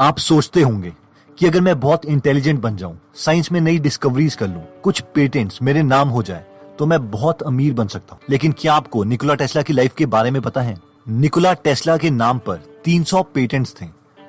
आप सोचते होंगे कि अगर मैं बहुत इंटेलिजेंट बन जाऊं, साइंस में नई डिस्कवरीज कर लूं, कुछ पेटेंट्स मेरे नाम हो जाए तो मैं बहुत अमीर बन सकता हूं। लेकिन क्या आपको निकोला टेस्ला की लाइफ के बारे में पता है? निकोला टेस्ला के नाम पर 300 पेटेंट्स थे।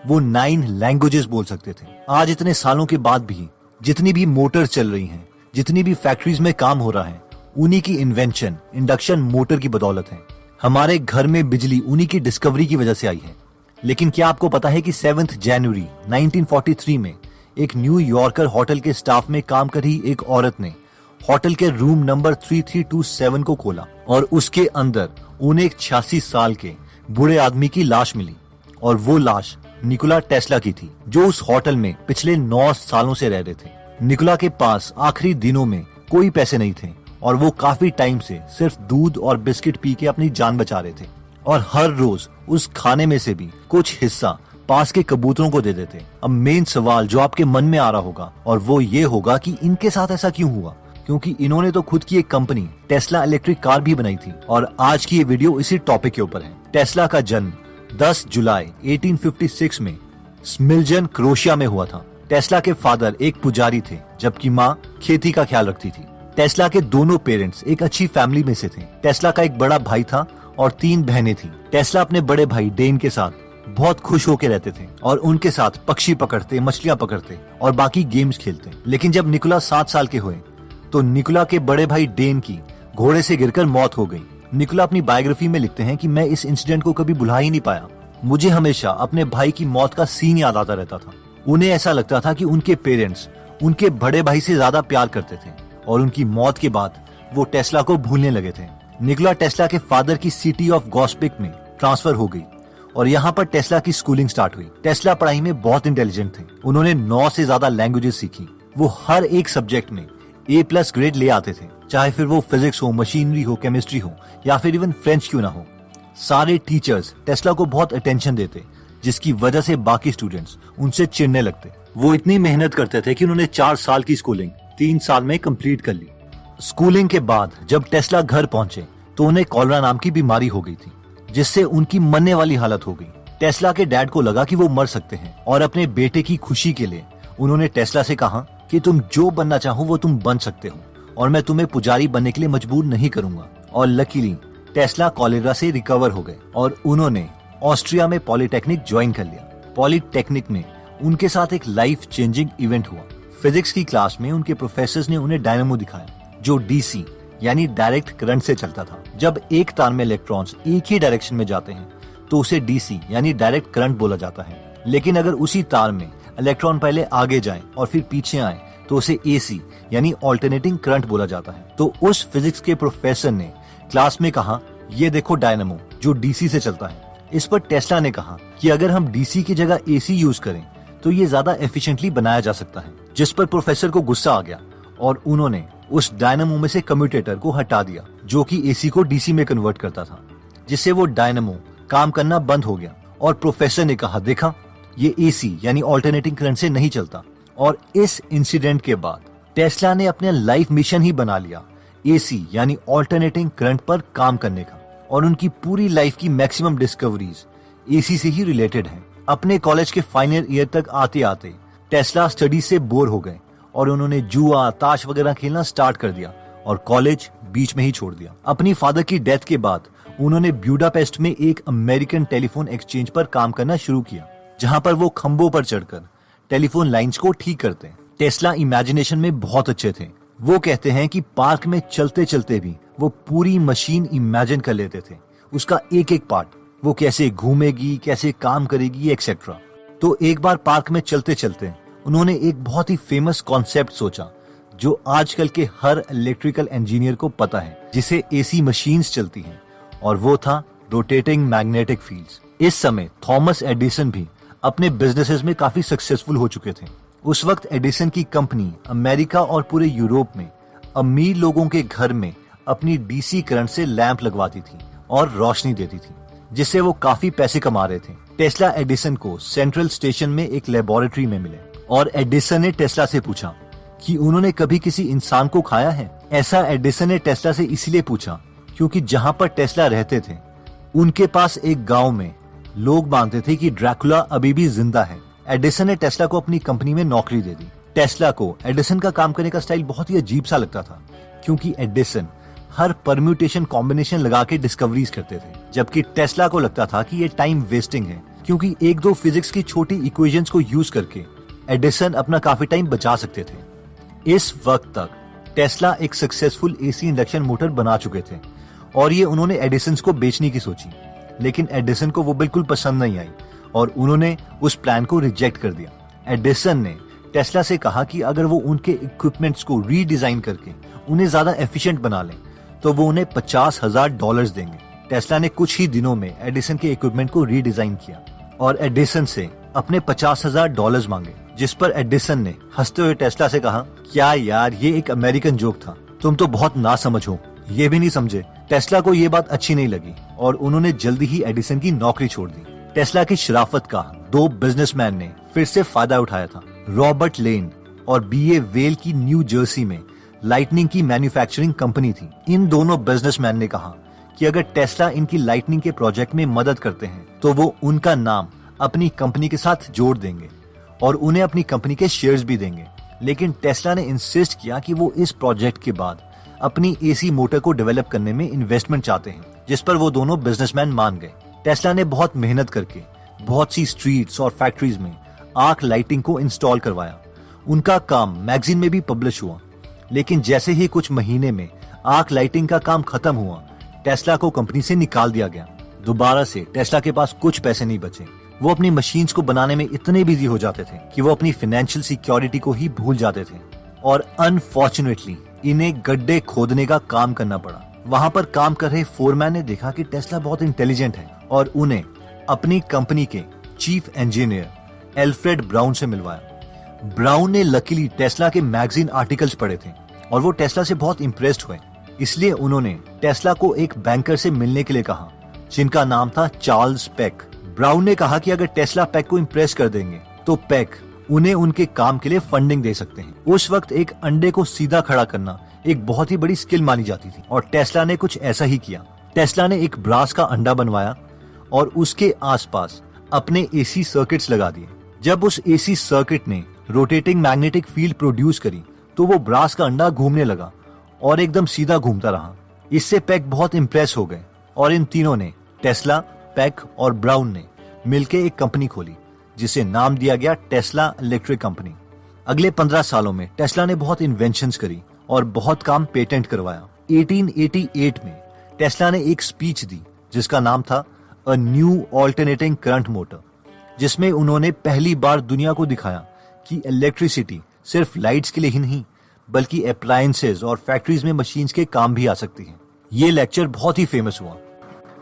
वो 9 लैंग्वेजेस बोल सकते थे। आज इतने सालों के बाद भी जितनी भी मोटर चल रही हैं, जितनी भी फैक्ट्रीज में काम हो रहा है, उन्हीं की इन्वेंशन इंडक्शन मोटर की बदौलत है। हमारे घर में बिजली उन्हीं की डिस्कवरी की वजह से आई है। लेकिन क्या आपको पता है कि 7 जनवरी 1943 में एक न्यू यॉर्कर होटल के स्टाफ में काम कर रही एक औरत ने होटल के रूम नंबर 3327 को खोला और उसके अंदर उन्हें एक 86 साल के बूढ़े आदमी की लाश मिली। और वो लाश निकोला टेस्ला की थी, जो उस होटल में पिछले 9 सालों से रह रहे थे। निकोला के पास आखिरी दिनों में कोई पैसे नहीं थे और वो काफी टाइम से सिर्फ दूध और बिस्किट पी के अपनी जान बचा रहे थे। और हर रोज उस खाने में से भी कुछ हिस्सा पास के कबूतरों को दे देते। अब मेन सवाल जो आपके मन में आ रहा होगा और वो ये होगा कि इनके साथ ऐसा क्यों हुआ, क्योंकि इन्होंने तो खुद की एक कंपनी टेस्ला इलेक्ट्रिक कार भी बनाई थी। और आज की ये वीडियो इसी टॉपिक के ऊपर है। टेस्ला का जन्म 10 जुलाई 1856 में स्मिल्जन, क्रोशिया में हुआ था। टेस्ला के फादर एक पुजारी थे, जबकि माँ खेती का ख्याल रखती थी। टेस्ला के दोनों पेरेंट्स एक अच्छी फैमिली में से थे। टेस्ला का एक बड़ा भाई था और 3 बहनें थी। टेस्ला अपने बड़े भाई डेन के साथ बहुत खुश होकर रहते थे और उनके साथ पक्षी पकड़ते, मछलियां पकड़ते और बाकी गेम्स खेलते। लेकिन जब निकोला 7 साल के हुए तो निकोला के बड़े भाई डेन की घोड़े से गिरकर मौत हो गई। निकोला अपनी बायोग्राफी में लिखते हैं कि मैं इस इंसिडेंट को कभी भुला ही नहीं पाया। मुझे हमेशा अपने भाई की मौत का सीन याद आता रहता था। उन्हें ऐसा लगता था कि उनके पेरेंट्स उनके बड़े भाई से ज्यादा प्यार करते थे और उनकी मौत के बाद वो टेस्ला को भूलने लगे थे। निकोला टेस्ला के फादर की सिटी ऑफ गॉस्पिक में ट्रांसफर हो गई और यहाँ पर टेस्ला की स्कूलिंग स्टार्ट हुई। टेस्ला पढ़ाई में बहुत इंटेलिजेंट थे। उन्होंने 9 से ज्यादा लैंग्वेजेस सीखी। वो हर एक सब्जेक्ट में A+ ग्रेड ले आते थे, चाहे फिर वो फिजिक्स हो, मशीनरी हो, केमिस्ट्री हो या फिर इवन फ्रेंच क्यों ना हो। सारे टीचर्स टेस्ला को बहुत अटेंशन देते, जिसकी वजह से बाकी स्टूडेंट्स उनसे चिढ़ने लगते। वो इतनी मेहनत करते थे कि उन्होंने 4 साल की स्कूलिंग 3 साल में कंप्लीट कर ली। स्कूलिंग के बाद जब टेस्ला घर पहुंचे तो उन्हें कॉलरा नाम की बीमारी हो गई थी, जिससे उनकी मरने वाली हालत हो गई। टेस्ला के डैड को लगा कि वो मर सकते हैं और अपने बेटे की खुशी के लिए उन्होंने टेस्ला से कहा कि तुम जो बनना चाहो वो तुम बन सकते हो और मैं तुम्हें पुजारी बनने के लिए मजबूर नहीं करूंगा। और लकीली टेस्ला कॉलेरा से रिकवर हो गए और उन्होंने ऑस्ट्रिया में पॉलिटेक्निक ज्वाइन कर लिया। पॉलिटेक्निक में उनके साथ एक लाइफ चेंजिंग इवेंट हुआ। फिजिक्स की क्लास में उनके प्रोफेसर्स ने उन्हें डायनामो दिखाया, जो DC यानी डायरेक्ट करंट से चलता था। जब एक तार में इलेक्ट्रॉन्स एक ही डायरेक्शन में जाते हैं तो उसे DC यानी डायरेक्ट करंट बोला जाता है। लेकिन अगर उसी तार में इलेक्ट्रॉन पहले आगे जाएं और फिर पीछे आए तो उसे AC यानी ऑल्टरनेटिंग करंट बोला जाता है। तो उस फिजिक्स के प्रोफेसर ने क्लास में कहा, ये देखो डायनामो जो DC से चलता है। इस पर टेस्ला ने कहा कि अगर हम DC की जगह AC यूज करें तो ये ज्यादा एफिशिएंटली बनाया जा सकता है। जिस पर प्रोफेसर को गुस्सा आ गया और उन्होंने उस डायनामो में से कम्यूटेटर को हटा दिया, जो कि AC को DC में कन्वर्ट करता था, जिससे वो डायनामो काम करना बंद हो गया। और प्रोफेसर ने कहा, देखा ये AC यानी ऑल्टरनेटिंग करंट से नहीं चलता। और इस इंसिडेंट के बाद टेस्ला ने अपने लाइफ मिशन ही बना लिया AC यानी ऑल्टरनेटिंग करंट पर काम करने का। और उनकी पूरी लाइफ की मैक्सिमम डिस्कवरीज AC से ही रिलेटेड हैं। अपने कॉलेज के फाइनल ईयर तक आते आते टेस्ला स्टडी से बोर हो गए और उन्होंने जुआ, ताश वगैरह खेलना स्टार्ट कर दिया और कॉलेज बीच में ही छोड़ दिया। अपनी फादर की डेथ के बाद उन्होंने ब्यूडापेस्ट में एक अमेरिकन टेलीफोन एक्सचेंज पर काम करना शुरू किया, जहां पर वो खंभों पर चढ़कर टेलीफोन लाइंस को ठीक करते हैं। टेस्ला इमेजिनेशन में बहुत अच्छे थे। वो कहते हैं कि पार्क में चलते चलते भी वो पूरी मशीन इमेजिन कर लेते थे, उसका एक एक पार्ट, वो कैसे घूमेगी, कैसे काम करेगी, एक्सेट्रा। तो एक बार पार्क में चलते चलते उन्होंने एक बहुत ही फेमस कॉन्सेप्ट सोचा, जो आजकल के हर इलेक्ट्रिकल इंजीनियर को पता है, जिसे AC मशीन्स चलती हैं, और वो था रोटेटिंग मैग्नेटिक फील्ड्स। इस समय थॉमस एडिसन भी अपने बिजनेसेस में काफी सक्सेसफुल हो चुके थे। उस वक्त एडिसन की कंपनी अमेरिका और पूरे यूरोप में अमीर लोगों के घर में अपनी DC करंट से लैंप लगवाती थी और रोशनी देती थी, जिससे वो काफी पैसे कमा रहे थे। टेस्ला एडिसन को सेंट्रल स्टेशन में एक लेबोरेटरी में मिले और एडिसन ने टेस्ला से पूछा कि उन्होंने कभी किसी इंसान को खाया है। ऐसा एडिसन ने टेस्ला से इसलिए पूछा क्योंकि जहां पर टेस्ला रहते थे उनके पास एक गांव में लोग मानते थे कि ड्रैकुला अभी भी जिंदा है। एडिसन ने टेस्ला को अपनी कंपनी में नौकरी दे दी। टेस्ला को एडिसन का काम करने का स्टाइल बहुत ही अजीब सा लगता था, क्योंकि एडिसन हर परम्यूटेशन कॉम्बिनेशन लगा के डिस्कवरीज करते थे, जबकि टेस्ला को लगता था कि ये टाइम वेस्टिंग है, क्योंकि एक दो फिजिक्स की छोटी इक्वेशंस को यूज करके एडिसन अपना काफी टाइम बचा सकते थे। इस वक्त तक टेस्ला एक सक्सेसफुल एसी इंडक्शन मोटर बना चुके थे और ये उन्होंने एडिसन को बेचने की सोची, लेकिन एडिसन को वो बिल्कुल पसंद नहीं आई और उन्होंने उस प्लान को रिजेक्ट कर दिया। एडिसन ने टेस्ला से कहा कि अगर वो उनके इक्विपमेंट्स को रीडिजाइन करके उन्हें ज्यादा एफिशिएंट बना लें तो वो उन्हें $50,000 देंगे। टेस्ला ने कुछ ही दिनों में एडिसन के इक्विपमेंट को रीडिजाइन किया और एडिसन से अपने $50,000 मांगे, जिस पर एडिसन ने हंसते हुए टेस्ला से कहा, क्या यार, ये एक अमेरिकन जोक था, तुम तो बहुत नासमझ हो, ये भी नहीं समझे। टेस्ला को ये बात अच्छी नहीं लगी और उन्होंने जल्दी ही एडिसन की नौकरी छोड़ दी। टेस्ला की शराफत का दो बिजनेसमैन ने फिर से फायदा उठाया था। रॉबर्ट लेन और बीए वेल की न्यू जर्सी में लाइटनिंग की मैन्युफैक्चरिंग कंपनी थी। इन दोनों बिजनेसमैन ने कहा कि अगर टेस्ला इनकी लाइटनिंग के प्रोजेक्ट में मदद करते हैं तो वो उनका नाम अपनी कंपनी के साथ जोड़ देंगे और उन्हें अपनी कंपनी के शेयर्स भी देंगे। लेकिन टेस्ला ने इंसिस्ट किया कि वो इस प्रोजेक्ट के बाद अपनी एसी मोटर को डेवलप करने में इन्वेस्टमेंट चाहते हैं, जिस पर वो दोनों बिजनेसमैन मान गए। टेस्ला ने बहुत मेहनत करके बहुत सी स्ट्रीट्स और फैक्ट्रीज में आर्क लाइटिंग को इंस्टॉल करवाया। उनका काम मैगजीन में भी पब्लिश हुआ, लेकिन जैसे ही कुछ महीने में आर्क लाइटिंग का काम खत्म हुआ, टेस्ला को कंपनी से निकाल दिया गया। दोबारा से टेस्ला के पास कुछ पैसे नहीं बचे। वो अपनी मशीन्स को बनाने में इतने बिजी हो जाते थे कि वो अपनी फाइनेंशियल सिक्योरिटी को ही भूल जाते थे और अनफॉर्चुनेटली इन्हें गड्ढे खोदने का काम करना पड़ा। वहां पर काम कर रहे फोरमैन ने देखा कि टेस्ला बहुत इंटेलिजेंट है और उन्हें अपनी कंपनी के चीफ इंजीनियर एल्फ्रेड ब्राउन से मिलवाया। ब्राउन ने लकीली टेस्ला के मैगजीन आर्टिकल्स पढ़े थे और वो टेस्ला से बहुत इम्प्रेस्ड हुए, इसलिए उन्होंने टेस्ला को एक बैंकर से मिलने के लिए कहा, जिनका नाम था चार्ल्स पेक। ब्राउन ने कहा कि अगर टेस्ला पेक को इम्प्रेस कर देंगे तो पेक उन्हें उनके काम के लिए फंडिंग दे सकते हैं। उस वक्त एक अंडे को सीधा खड़ा करना एक बहुत ही बड़ी स्किल मानी जाती थी और टेस्ला ने कुछ ऐसा ही किया। टेस्ला ने एक ब्रास का अंडा बनवाया और उसके आसपास अपने एसी सर्किट्स लगा दिए। जब उस एसी सर्किट ने रोटेटिंग मैग्नेटिक फील्ड प्रोड्यूस करी तो वो ब्रास का अंडा घूमने लगा और एकदम सीधा घूमता रहा। इससे पेक बहुत इम्प्रेस हो गए और इन तीनों ने, टेस्ला, पेक और ब्राउन ने मिलकर एक कंपनी खोली जिसे नाम दिया गया टेस्ला इलेक्ट्रिक कंपनी। अगले 15 सालों में टेस्ला ने बहुत इन्वेंशंस करी और बहुत काम पेटेंट करवाया। 1888 में टेस्ला ने एक स्पीच दी जिसका नाम था a new alternating current motor, जिसमें उन्होंने पहली बार दुनिया को दिखाया कि इलेक्ट्रिसिटी सिर्फ लाइट्स के लिए ही नहीं बल्कि अप्लायंसेज और फैक्ट्रीज में मशीन्स के काम भी आ सकती है। ये लेक्चर बहुत ही फेमस हुआ।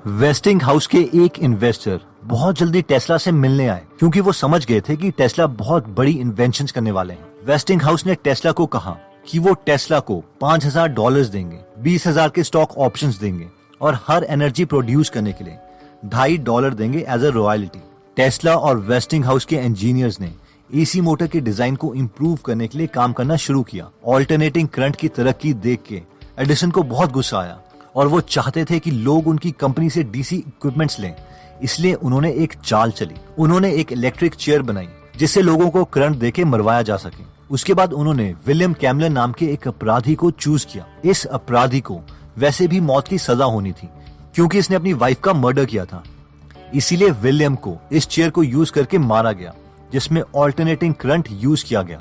वेस्टिंग हाउस के एक इन्वेस्टर बहुत जल्दी टेस्ला से मिलने आए क्योंकि वो समझ गए थे कि टेस्ला बहुत बड़ी इन्वेंशंस करने वाले हैं। वेस्टिंग हाउस ने टेस्ला को कहा कि वो टेस्ला को $5,000 देंगे, 20,000 के स्टॉक ऑप्शंस देंगे और हर एनर्जी प्रोड्यूस करने के लिए $2.5 देंगे एज अ रॉयल्टी। टेस्ला और वेस्टिंग हाउस के इंजीनियर्स ने एसी मोटर के डिजाइन को इम्प्रूव करने के लिए काम करना शुरू किया। ऑल्टरनेटिंग करंट की तरक्की देख के एडिसन को बहुत गुस्सा आया और वो चाहते थे कि लोग उनकी कंपनी से डीसी इक्विपमेंट्स लें, इसलिए उन्होंने एक चाल चली। उन्होंने एक इलेक्ट्रिक चेयर बनाई जिससे लोगों को करंट देके मरवाया जा सके। उसके बाद उन्होंने विलियम कैमलन नाम के एक अपराधी को चूज किया। इस अपराधी को वैसे भी मौत की सजा होनी थी क्योंकि इसने अपनी वाइफ का मर्डर किया था, इसीलिए विलियम को इस चेयर को यूज करके मारा गया जिसमें ऑल्टरनेटिंग करंट यूज किया गया।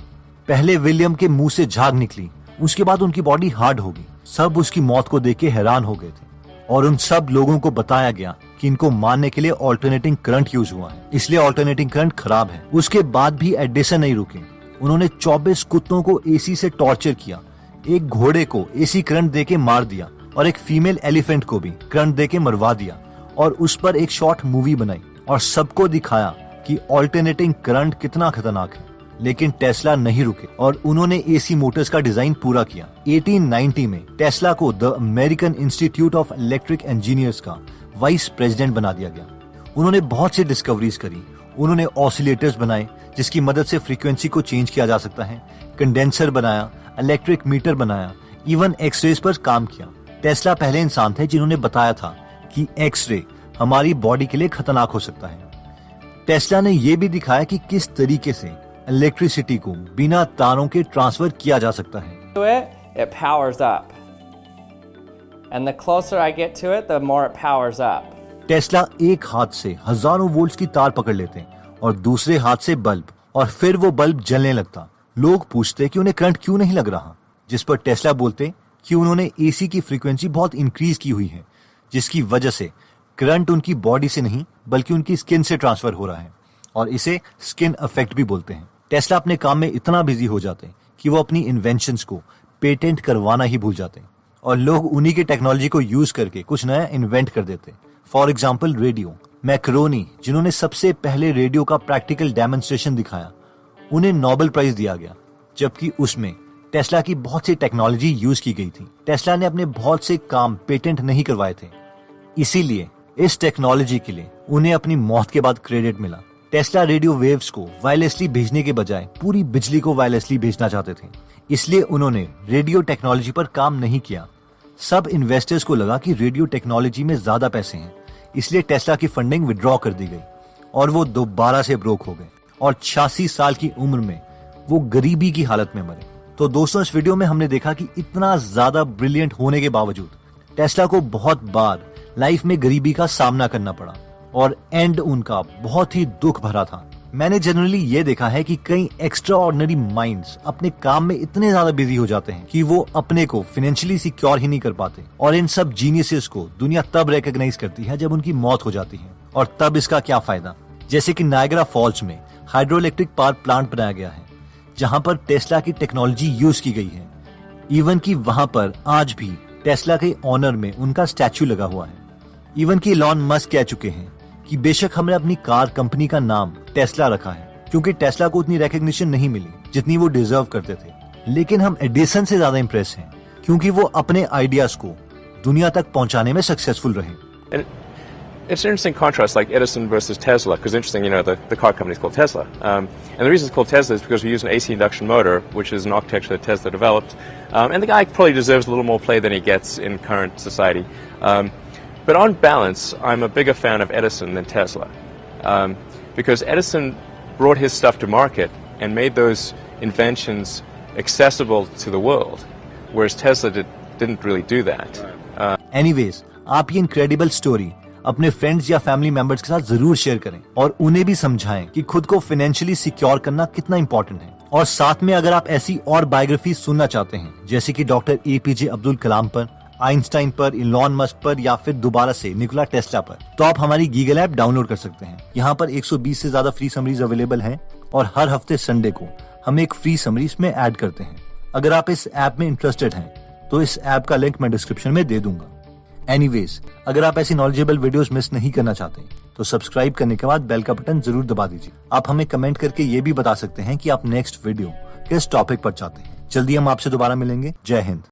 पहले विलियम के मुंह से झाग निकली, उसके बाद उनकी बॉडी हार्ड हो गई। सब उसकी मौत को देख के हैरान हो गए थे और उन सब लोगों को बताया गया कि इनको मारने के लिए ऑल्टरनेटिंग करंट यूज हुआ है, इसलिए ऑल्टरनेटिंग करंट खराब है। उसके बाद भी एडिसन नहीं रुके। उन्होंने 24 कुत्तों को एसी से टॉर्चर किया, एक घोड़े को एसी करंट देके मार दिया और एक फीमेल एलिफेंट को भी करंट देके मरवा दिया और उस पर एक शॉर्ट मूवी बनाई और सबको दिखाया कि ऑल्टरनेटिंग करंट कितना खतरनाक है। लेकिन टेस्ला नहीं रुके और उन्होंने एसी मोटर्स का डिजाइन पूरा किया। 1890 में टेस्ला को the American institute of electric engineers का वाइस प्रेसिडेंट बना दिया गया। उन्होंने बहुत सी डिस्कवरीज करी। उन्होंने ऑसिलेटर्स बनाए जिसकी मदद से फ्रीक्वेंसी को चेंज किया जा सकता है, कंडेंसर बनाया, इलेक्ट्रिक मीटर बनाया, इवन एक्सरेज पर काम किया। टेस्ला पहले इंसान थे जिन्होंने बताया था कि एक्सरे हमारी बॉडी के लिए खतरनाक हो सकता है। टेस्ला ने यह भी दिखाया कि किस तरीके से इलेक्ट्रिसिटी को बिना तारों के ट्रांसफर किया जा सकता है। It powers up. And the closer I get to it, the more it powers up. Tesla एक हाथ से हजारों वोल्ट्स की तार पकड़ लेते हैं और दूसरे हाथ से बल्ब, और फिर वो बल्ब जलने लगता। लोग पूछते कि उन्हें करंट क्यों नहीं लग रहा, जिस पर टेस्ला बोलते कि उन्होंने एसी की फ्रीक्वेंसी बहुत इंक्रीज की हुई है, जिसकी वजह से करंट उनकी बॉडी से नहीं बल्कि उनकी स्किन से ट्रांसफर हो रहा है, और इसे स्किन इफेक्ट भी बोलते हैं। टेस्ला अपने काम में इतना बिजी हो जाते हैं कि वो अपनी इन्वेंशंस को पेटेंट करवाना ही भूल जाते हैं, और लोग उन्हीं के टेक्नोलॉजी को यूज करके कुछ नया इन्वेंट कर देते। For example radio. मैकरोनी, जिन्होंने सबसे पहले रेडियो का प्रैक्टिकल डेमोन्स्ट्रेशन दिखाया, उन्हें नोबेल प्राइज दिया गया, जबकि उसमें टेस्ला की बहुत सी टेक्नोलॉजी यूज की गई थी। टेस्ला ने अपने बहुत से काम पेटेंट नहीं करवाए थे, इसीलिए इस टेक्नोलॉजी के लिए उन्हें अपनी मौत के बाद क्रेडिट मिला। टेस्ला रेडियो वेव्स को वायरलेसली भेजने के बजाय पूरी बिजली को वायरलेसली भेजना चाहते थे, इसलिए उन्होंने रेडियो टेक्नोलॉजी पर काम नहीं किया। सब इन्वेस्टर्स को लगा कि रेडियो टेक्नोलॉजी में ज्यादा पैसे हैं, इसलिए टेस्ला की फंडिंग विड्रॉ कर दी गई और वो दोबारा से ब्रोक हो गए, और 86 साल की उम्र में वो गरीबी की हालत में मरे। तो दोस्तों, इस वीडियो में हमने देखा कि इतना ज्यादा ब्रिलियंट होने के बावजूद टेस्ला को बहुत बार लाइफ में गरीबी का सामना करना पड़ा, और एंड उनका बहुत ही दुख भरा था। मैंने जनरली ये देखा है कि कई एक्स्ट्रा ऑर्डिनरी माइंड्स अपने काम में इतने ज्यादा बिजी हो जाते हैं कि वो अपने को फाइनेंशियली सिक्योर ही नहीं कर पाते, और इन सब जीनियसेस को दुनिया तब रिकॉग्नाइज करती है जब उनकी मौत हो जाती है, और तब इसका क्या फायदा। जैसे कि नायग्रा फॉल्स में हाइड्रो इलेक्ट्रिक पावर प्लांट बनाया गया है, जहां पर टेस्ला की टेक्नोलॉजी यूज की गई है। इवन की वहां पर आज भी टेस्ला के ऑनर में उनका स्टैचू लगा हुआ है। इवन की इलॉन मस्क कह चुके हैं कि बेशक हमने अपनी कार कंपनी का नाम टेस्ला रखा है, क्योंकि टेस्ला को उतनी रिकॉग्निशन नहीं मिली जितनी वो डिजर्व करते थे, लेकिन हम एडिसन से ज्यादा इंप्रेस हैं, क्योंकि वो अपने आइडियाज को दुनिया तक पहुंचाने में सक्सेसफुल रहे। It's an interesting contrast, like Edison versus Tesla, because interesting, the car company is called Tesla. And the reason it's called Tesla is because we use an AC induction motor, which is an architecture that Tesla developed. And the guy probably deserves a little more play than he gets in current society. But on balance, I'm a bigger fan of Edison than Tesla. Because Edison brought his stuff to market and made those inventions accessible to the world, whereas Tesla didn't really do that. Anyways, आप ये incredible story अपने friends या family members के साथ जरूर share करें, और उन्हें भी समझाएं कि खुद को फाइनेंशियली सिक्योर करना कितना इंपॉर्टेंट है। और साथ में अगर आप ऐसी और बायोग्राफी सुनना चाहते हैं, जैसे कि डॉक्टर एपीजे अब्दुल कलाम पर, आइंस्टाइन पर, इलॉन मस्क पर, या फिर दोबारा से निकोला टेस्ला पर, तो आप हमारी गीगल ऐप डाउनलोड कर सकते हैं। यहाँ पर 120 से ज्यादा फ्री समरीज अवेलेबल हैं, और हर हफ्ते संडे को हम एक फ्री समरी इसमें ऐड करते हैं। अगर आप इस ऐप में इंटरेस्टेड हैं, तो इस ऐप का लिंक मैं डिस्क्रिप्शन में दे दूंगा। एनीवेज, अगर आप ऐसी नॉलेजेबल वीडियोस मिस नहीं करना चाहते, तो सब्सक्राइब करने के बाद बेल का बटन जरूर दबा दीजिए। आप हमें कमेंट करके ये भी बता सकते हैं कि आप नेक्स्ट वीडियो किस टॉपिक पर चाहते हैं। जल्दी हम आपसे दोबारा मिलेंगे। जय हिंद।